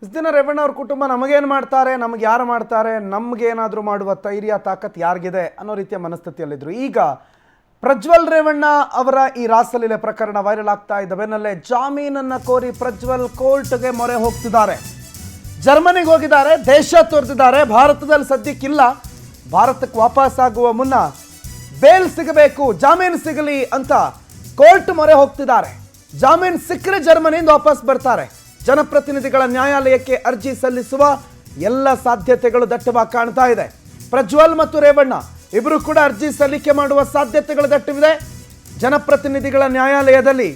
ಇಷ್ಟು ದಿನ ರೇವಣ್ಣ ಅವ್ರ ಕುಟುಂಬ ನಮಗೇನು ಮಾಡ್ತಾರೆ, ನಮಗೆ ಯಾರು ಮಾಡ್ತಾರೆ, ನಮಗೇನಾದರೂ ಮಾಡುವ ಧೈರ್ಯ ತಾಕತ್ ಯಾರಿಗಿದೆ ಅನ್ನೋ ರೀತಿಯ ಮನಸ್ಥಿತಿಯಲ್ಲಿದ್ದರು. ಈಗ ಪ್ರಜ್ವಲ್ ರೇವಣ್ಣ ಅವರ ಈ ರಾಸಲೀಲೆ ಪ್ರಕರಣ ವೈರಲ್ ಆಗ್ತಾ ಇದ್ದ ಬೆನ್ನಲ್ಲೇ ಜಾಮೀನನ್ನು ಕೋರಿ ಪ್ರಜ್ವಲ್ ಕೋರ್ಟ್ಗೆ ಮೊರೆ ಹೋಗ್ತಿದ್ದಾರೆ. ಜರ್ಮನಿಗೆ ಹೋಗಿದ್ದಾರೆ, ದೇಶ ತೋರ್ತಿದ್ದಾರೆ. ಭಾರತದಲ್ಲಿ ಸದ್ಯಕ್ಕಿಲ್ಲ, ಭಾರತಕ್ಕೆ ವಾಪಸ್ ಆಗುವ ಮುನ್ನ ಬೇಲ್ ಸಿಗಬೇಕು, ಜಾಮೀನು ಸಿಗಲಿ ಅಂತ ಕೋರ್ಟ್ ಮೊರೆ ಹೋಗ್ತಿದ್ದಾರೆ. ಜಾಮೀನು ಸಿಕ್ಕರೆ ಜರ್ಮನಿಯಿಂದ ವಾಪಸ್ ಬರ್ತಾರೆ. ಜನಪ್ರತಿನಿಧಿಗಳ ನ್ಯಾಯಾಲಯಕ್ಕೆ ಅರ್ಜಿ ಸಲ್ಲಿಸುವ ಎಲ್ಲ ಸಾಧ್ಯತೆಗಳು ದಟ್ಟವಾಗಿ ಕಾಣ್ತಾ ಇದೆ. ಪ್ರಜ್ವಲ್ ಮತ್ತು ರೇವಣ್ಣ ಇಬ್ಬರು ಕೂಡ ಅರ್ಜಿ ಸಲ್ಲಿಕೆ ಮಾಡುವ ಸಾಧ್ಯತೆಗಳು ದಟ್ಟವಿದೆ. ಜನಪ್ರತಿನಿಧಿಗಳ ನ್ಯಾಯಾಲಯದಲ್ಲಿ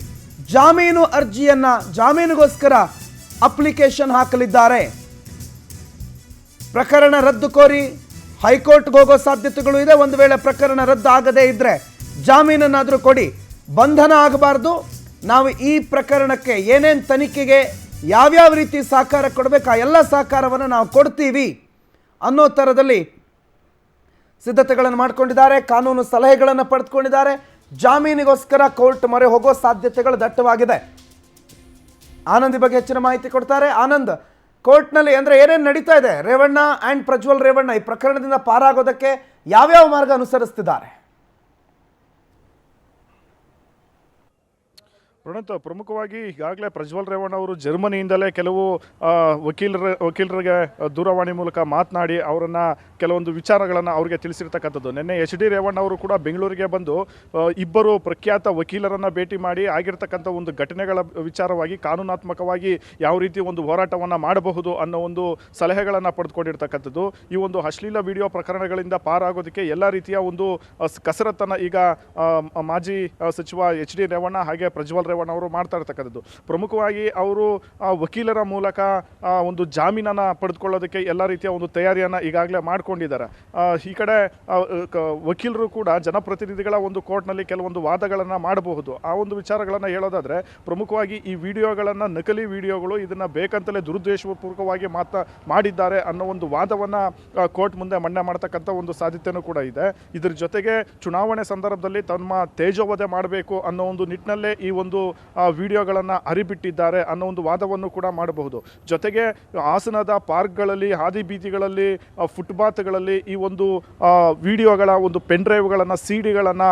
ಜಾಮೀನಿಗೋಸ್ಕರ ಅಪ್ಲಿಕೇಶನ್ ಹಾಕಲಿದ್ದಾರೆ. ಪ್ರಕರಣ ರದ್ದು ಕೋರಿ ಹೈಕೋರ್ಟ್ಗೆ ಹೋಗೋ ಸಾಧ್ಯತೆಗಳು ಇದೆ. ಒಂದು ವೇಳೆ ಪ್ರಕರಣ ರದ್ದು ಆಗದೇ ಇದ್ರೆ ಜಾಮೀನನ್ನಾದರೂ ಕೊಡಿ, ಬಂಧನ ಆಗಬಾರ್ದು, ನಾವು ಈ ಪ್ರಕರಣಕ್ಕೆ ಏನೇನು ತನಿಖೆಗೆ ಯಾವ್ಯಾವ ರೀತಿ ಸಹಕಾರ ಕೊಡಬೇಕು ಆ ಎಲ್ಲ ಸಹಕಾರವನ್ನು ನಾವು ಕೊಡ್ತೀವಿ ಅನ್ನೋ ಥರದಲ್ಲಿ ಸಿದ್ಧತೆಗಳನ್ನು ಮಾಡ್ಕೊಂಡಿದ್ದಾರೆ. ಕಾನೂನು ಸಲಹೆಗಳನ್ನು ಪಡೆದುಕೊಂಡಿದ್ದಾರೆ. ಜಾಮೀನಿಗೋಸ್ಕರ ಕೋರ್ಟ್ ಮೊರೆ ಹೋಗೋ ಸಾಧ್ಯತೆಗಳು ದಟ್ಟವಾಗಿದೆ. ಆನಂದ್ ಬಗ್ಗೆ ಹೆಚ್ಚಿನ ಮಾಹಿತಿ ಕೊಡ್ತಾರೆ. ಆನಂದ್, ಕೋರ್ಟ್ನಲ್ಲಿ ಅಂದರೆ ಏನೇನು ನಡೀತಾ ಇದೆ? ರೇವಣ್ಣ ಆ್ಯಂಡ್ ಪ್ರಜ್ವಲ್ ರೇವಣ್ಣ ಈ ಪ್ರಕರಣದಿಂದ ಪಾರಾಗೋದಕ್ಕೆ ಯಾವ್ಯಾವ ಮಾರ್ಗ ಅನುಸರಿಸ್ತಿದ್ದಾರೆ? ಪ್ರಣತ್, ಪ್ರಮುಖವಾಗಿ ಈಗಾಗಲೇ ಪ್ರಜ್ವಲ್ ರೇವಣ್ಣ ಅವರು ಜರ್ಮನಿಯಿಂದಲೇ ಕೆಲವು ವಕೀಲರಿಗೆ ದೂರವಾಣಿ ಮೂಲಕ ಮಾತನಾಡಿ ಅವರನ್ನು ಕೆಲವೊಂದು ವಿಚಾರಗಳನ್ನು ಅವರಿಗೆ ತಿಳಿಸಿರ್ತಕ್ಕಂಥದ್ದು. ನಿನ್ನೆ HD ರೇವಣ್ಣ ಅವರು ಕೂಡ ಬೆಂಗಳೂರಿಗೆ ಬಂದು ಇಬ್ಬರು ಪ್ರಖ್ಯಾತ ವಕೀಲರನ್ನು ಭೇಟಿ ಮಾಡಿ ಆಗಿರ್ತಕ್ಕಂಥ ಒಂದು ಘಟನೆಗಳ ವಿಚಾರವಾಗಿ ಕಾನೂನಾತ್ಮಕವಾಗಿ ಯಾವ ರೀತಿ ಒಂದು ಹೋರಾಟವನ್ನು ಮಾಡಬಹುದು ಅನ್ನೋ ಒಂದು ಸಲಹೆಗಳನ್ನು ಪಡೆದುಕೊಂಡಿರ್ತಕ್ಕಂಥದ್ದು. ಈ ಒಂದು ಅಶ್ಲೀಲ ವಿಡಿಯೋ ಪ್ರಕರಣಗಳಿಂದ ಪಾರಾಗೋದಕ್ಕೆ ಎಲ್ಲ ರೀತಿಯ ಒಂದು ಕಸರತ್ತನ್ನು ಈಗ ಮಾಜಿ ಸಚಿವ HD ರೇವಣ್ಣ ಹಾಗೆ ಪ್ರಜ್ವಲ್ ರೇವಣ್ಣ ಅವರು ಮಾಡ್ತಾ ಇರ್ತಕ್ಕಂಥದ್ದು. ಪ್ರಮುಖವಾಗಿ ಅವರು ವಕೀಲರ ಮೂಲಕ ಒಂದು ಜಾಮೀನನ್ನು ಪಡೆದುಕೊಳ್ಳೋದಕ್ಕೆ ಎಲ್ಲ ರೀತಿಯ ಒಂದು ತಯಾರಿಯನ್ನು ಈಗಾಗಲೇ ಮಾಡ್ಕೊಂಡಿದ್ದಾರೆ. ಈ ಕಡೆ ವಕೀಲರು ಕೂಡ ಜನಪ್ರತಿನಿಧಿಗಳ ಒಂದು ಕೋರ್ಟ್ನಲ್ಲಿ ಕೆಲವೊಂದು ವಾದಗಳನ್ನು ಮಾಡಬಹುದು. ಆ ಒಂದು ವಿಚಾರಗಳನ್ನು ಹೇಳೋದಾದರೆ ಪ್ರಮುಖವಾಗಿ ಈ ವಿಡಿಯೋಗಳನ್ನು ನಕಲಿ ವಿಡಿಯೋಗಳು ಇದನ್ನು ಬೇಕಂತಲೇ ದುರುದ್ದೇಶಪೂರ್ವಕವಾಗಿ ಮಾಡಿದ್ದಾರೆ ಅನ್ನೋ ಒಂದು ವಾದವನ್ನು ಕೋರ್ಟ್ ಮುಂದೆ ಮಂಡನೆ ಮಾಡ್ತಕ್ಕಂಥ ಒಂದು ಸಾಧ್ಯತೆಯೂ ಕೂಡ ಇದೆ. ಇದರ ಜೊತೆಗೆ ಚುನಾವಣೆ ಸಂದರ್ಭದಲ್ಲಿ ತಮ್ಮ ತೇಜೋವಧೆ ಮಾಡಬೇಕು ಅನ್ನೋ ಒಂದು ನಿಟ್ಟಿನಲ್ಲೇ ಈ ಒಂದು ವಿಡಿಯೋಗಳನ್ನು ಹರಿಬಿಟ್ಟಿದ್ದಾರೆ ಅನ್ನೋ ಒಂದು ವಾದವನ್ನು ಕೂಡ ಮಾಡಬಹುದು. ಜೊತೆಗೆ ಹಾಸನದ ಪಾರ್ಕ್ಗಳಲ್ಲಿ, ಹಾದಿ ಬೀದಿಗಳಲ್ಲಿ, ಫುಟ್ಪಾತ್ಗಳಲ್ಲಿ ಈ ಒಂದು ವಿಡಿಯೋಗಳ ಒಂದು ಪೆನ್ ಡ್ರೈವ್ಗಳನ್ನು, CD-ಗಳನ್ನು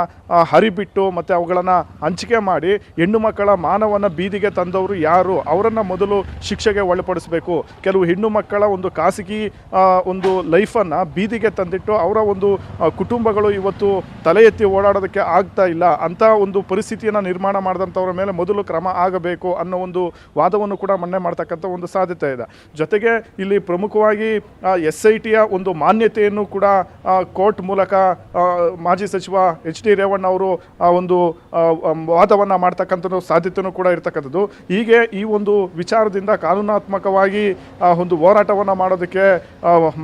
ಹರಿಬಿಟ್ಟು ಮತ್ತು ಅವುಗಳನ್ನು ಹಂಚಿಕೆ ಮಾಡಿ ಹೆಣ್ಣು ಮಕ್ಕಳ ಮಾನವನ್ನು ಬೀದಿಗೆ ತಂದವರು ಯಾರು ಅವರನ್ನು ಮೊದಲು ಶಿಕ್ಷೆಗೆ ಒಳಪಡಿಸಬೇಕು. ಕೆಲವು ಹೆಣ್ಣು ಮಕ್ಕಳ ಒಂದು ಖಾಸಗಿ ಒಂದು ಲೈಫನ್ನು ಬೀದಿಗೆ ತಂದಿಟ್ಟು ಅವರ ಒಂದು ಕುಟುಂಬಗಳು ಇವತ್ತು ತಲೆ ಎತ್ತಿ ಓಡಾಡೋದಕ್ಕೆ ಆಗ್ತಾ ಇಲ್ಲ ಅಂತ ಒಂದು ಪರಿಸ್ಥಿತಿಯನ್ನು ನಿರ್ಮಾಣ ಮಾಡಿದಂಥವ್ರ ಮೇಲೆ ಮೊದಲು ಕ್ರಮ ಆಗಬೇಕು ಅನ್ನೋ ಒಂದು ವಾದವನ್ನು ಕೂಡ ಮನ್ನಣೆ ಮಾಡ್ತಕ್ಕಂಥ ಒಂದು ಸಾಧ್ಯತೆ ಇದೆ. ಜೊತೆಗೆ ಇಲ್ಲಿ ಪ್ರಮುಖವಾಗಿ SITಯ ಒಂದು ಮಾನ್ಯತೆಯನ್ನು ಕೂಡ ಕೋರ್ಟ್ ಮೂಲಕ ಮಾಜಿ ಸಚಿವ HD ರೇವಣ್ಣ ಅವರು ಒಂದು ವಾದವನ್ನು ಮಾಡ್ತಕ್ಕಂಥ ಸಾಧ್ಯತೆಯೂ ಕೂಡ ಇರ್ತಕ್ಕಂಥದ್ದು. ಹೀಗೆ ಈ ಒಂದು ವಿಚಾರದಿಂದ ಕಾನೂನಾತ್ಮಕವಾಗಿ ಒಂದು ಹೋರಾಟವನ್ನು ಮಾಡೋದಕ್ಕೆ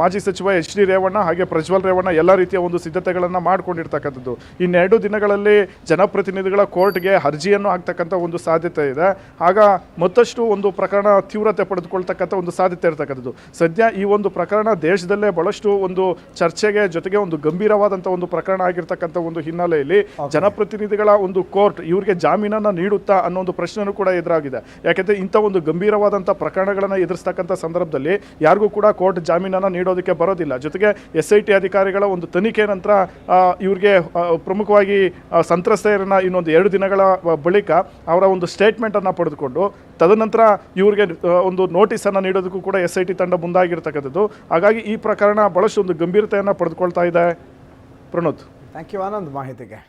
ಮಾಜಿ ಸಚಿವ HD ರೇವಣ್ಣ ಹಾಗೆ ಪ್ರಜ್ವಲ್ ರೇವಣ್ಣ ಎಲ್ಲ ರೀತಿಯ ಒಂದು ಸಿದ್ಧತೆಗಳನ್ನು ಮಾಡ್ಕೊಂಡಿರ್ತಕ್ಕಂಥದ್ದು. ಇನ್ನೆರಡು ದಿನಗಳಲ್ಲಿ ಜನಪ್ರತಿನಿಧಿಗಳ ಕೋರ್ಟ್ಗೆ ಅರ್ಜಿಯನ್ನು ಆಗ್ತಕ್ಕಂಥ ಒಂದು ಸಾಧ್ಯತೆ ಇದೆ. ಆಗ ಮತ್ತಷ್ಟು ಒಂದು ಪ್ರಕರಣ ತೀವ್ರತೆ ಪಡೆದುಕೊಳ್ತಕ್ಕಂಥ ಒಂದು ಸಾಧ್ಯತೆ ಇರತಕ್ಕಂಥದ್ದು. ಸದ್ಯ ಈ ಒಂದು ಪ್ರಕರಣ ದೇಶದಲ್ಲೇ ಬಹಳಷ್ಟು ಒಂದು ಚರ್ಚೆಗೆ ಜೊತೆಗೆ ಒಂದು ಗಂಭೀರವಾದಂಥ ಒಂದು ಪ್ರಕರಣ ಆಗಿರ್ತಕ್ಕಂಥ ಒಂದು ಹಿನ್ನೆಲೆಯಲ್ಲಿ ಜನಪ್ರತಿನಿಧಿಗಳ ಒಂದು ಕೋರ್ಟ್ ಇವರಿಗೆ ಜಾಮೀನನ್ನು ನೀಡುತ್ತಾ ಅನ್ನೋ ಒಂದು ಪ್ರಶ್ನೆಯೂ ಕೂಡ ಎದುರಾಗಿದೆ. ಯಾಕೆಂದರೆ ಇಂಥ ಒಂದು ಗಂಭೀರವಾದಂಥ ಪ್ರಕರಣಗಳನ್ನು ಎದುರಿಸ್ತಕ್ಕಂಥ ಸಂದರ್ಭದಲ್ಲಿ ಯಾರಿಗೂ ಕೂಡ ಕೋರ್ಟ್ ಜಾಮೀನನ್ನು ನೀಡೋದಕ್ಕೆ ಬರೋದಿಲ್ಲ. ಜೊತೆಗೆ SIT ಅಧಿಕಾರಿಗಳ ಒಂದು ತನಿಖೆ ನಂತರ ಇವರಿಗೆ ಪ್ರಮುಖವಾಗಿ ಸಂತ್ರಸ್ತೆಯರನ್ನ ಇನ್ನೊಂದು 2 ದಿನಗಳ ಬಳಿಕ ಅವರ ಒಂದು ಸ್ಟೇಟ್ಮೆಂಟನ್ನು ಪಡೆದುಕೊಂಡು ತದನಂತರ ಇವರಿಗೆ ಒಂದು ನೋಟಿಸನ್ನು ನೀಡೋದಕ್ಕೂ ಕೂಡ SIT ತಂಡ ಮುಂದಾಗಿರ್ತಕ್ಕಂಥದ್ದು. ಹಾಗಾಗಿ ಈ ಪ್ರಕರಣ ಬಹಳಷ್ಟು ಒಂದು ಗಂಭೀರತೆಯನ್ನು ಪಡೆದುಕೊಳ್ತಾ ಇದೆ. ಪ್ರಣೋತ್, ಥ್ಯಾಂಕ್ ಯು ಆನಂದ್ ಮಾಹಿತಿಗೆ.